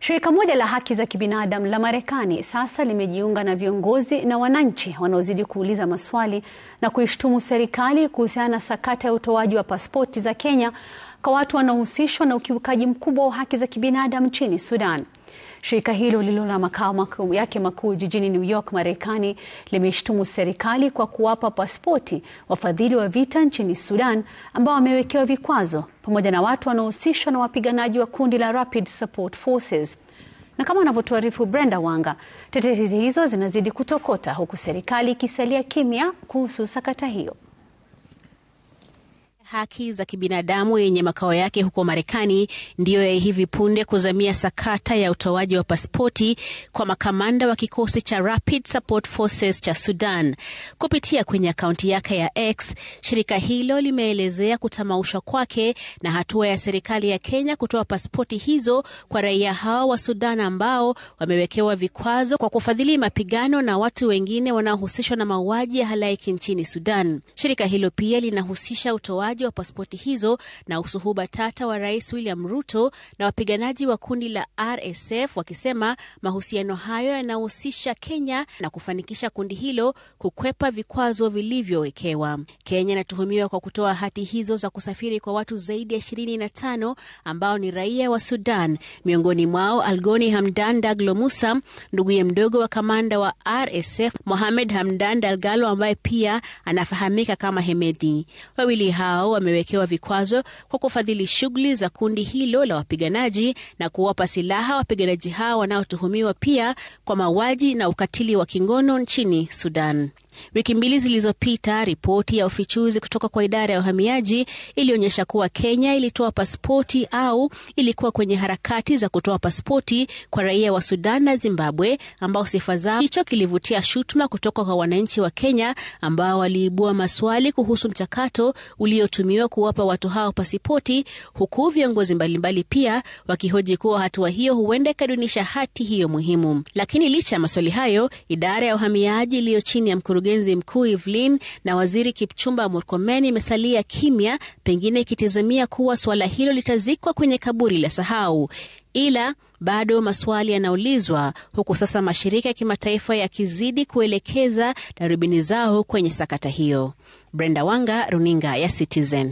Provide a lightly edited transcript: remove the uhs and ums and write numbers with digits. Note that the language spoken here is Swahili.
Shirika moja la haki za kibinadamu la Marekani sasa limejiunga na viongozi na wananchi wanaozidi kuuliza maswali na kuishtumu serikali kuhusiana na sakata ya utoaji wa pasipoti za Kenya kwa watu wanaohusishwa na ukiukaji mkubwa wa haki za kibinadamu nchini Sudan. Shirika hilo lililo na makao yake makuu jijini New York, Marekani, limeishtumu serikali kwa kuwapa pasipoti wafadhili wa vita nchini Sudan ambao wamewekewa vikwazo pamoja na watu wanaohusishwa na wapiganaji wa kundi la Rapid Support Forces. Na kama anavyotuarifu Brenda Wanga, tetesi hizo zinazidi kutokota huku serikali ikisalia kimya kuhusu sakata hiyo. Haki za kibinadamu yenye makao yake huko Marekani ndiyo ya hivi punde kuzamia sakata ya utoaji wa pasipoti kwa makamanda wa kikosi cha Rapid Support Forces cha Sudan. Kupitia kwenye akaunti yake ya X, shirika hilo limeelezea kutamausha kwake na hatua ya serikali ya Kenya kutoa pasipoti hizo kwa raia hao wa Sudan ambao wamewekewa vikwazo kwa kufadhili mapigano na watu wengine wanaohusishwa na mauaji ya halaiki nchini Sudan. Shirika hilo pia linahusisha utoaji wa pasipoti hizo na usuhuba tata wa Rais William Ruto na wapiganaji wa kundi la RSF, wakisema mahusiano hayo yanahusisha Kenya na kufanikisha kundi hilo kukwepa vikwazo vilivyowekewa. Kenya inatuhumiwa kwa kutoa hati hizo za kusafiri kwa watu zaidi ya 25 ambao ni raia wa Sudan, miongoni mwao Algoni Hamdan Daglo Musa, nduguye mdogo wa kamanda wa RSF Mohamed Hamdan Daglo ambaye pia anafahamika kama Hemedi. Wawili hao wamewekewa vikwazo kwa kufadhili shughuli za kundi hilo la wapiganaji na kuwapa silaha wapiganaji hao wanaotuhumiwa pia kwa mauaji na ukatili wa kingono nchini Sudan. Wiki mbili zilizopita, ripoti ya ufichuzi kutoka kwa idara ya uhamiaji ilionyesha kuwa Kenya ilitoa pasipoti au ilikuwa kwenye harakati za kutoa pasipoti kwa raia wa Sudan na Zimbabwe ambao sifa zao. Hicho kilivutia shutuma kutoka kwa wananchi wa Kenya ambao waliibua maswali kuhusu mchakato uliotumiwa kuwapa watu hao pasipoti, huku viongozi mbalimbali pia wakihoji kuwa hatua hiyo huenda ikadunisha hati hiyo muhimu. Lakini licha ya maswali hayo, idara ya uhamiaji iliyo chini ya mkurugenzi mkuu Evelyn na waziri Kipchumba Murkomen imesalia kimya, pengine ikitazamia kuwa swala hilo litazikwa kwenye kaburi la sahau. Ila bado maswali yanaulizwa, huku sasa mashirika ya kimataifa yakizidi kuelekeza darubini zao kwenye sakata hiyo. Brenda Wanga, Runinga ya Citizen.